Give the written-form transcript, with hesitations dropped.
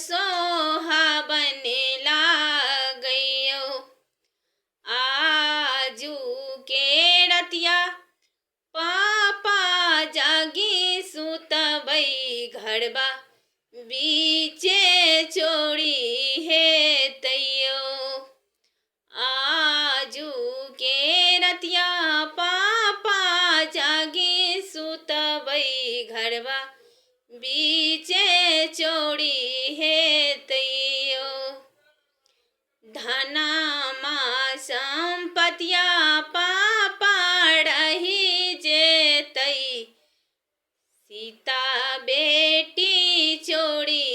सोहाबन लागइयो। आजू के रतिया पापा जागी सुतबई घरबा बीचे चोरी हे तैयो। आजू के रतिया पापा जागी सुतबई घरबा बीचे चोरी हे तैयो। धनमा संपतिया पापा रही जेतई, सीता बेटी चोरी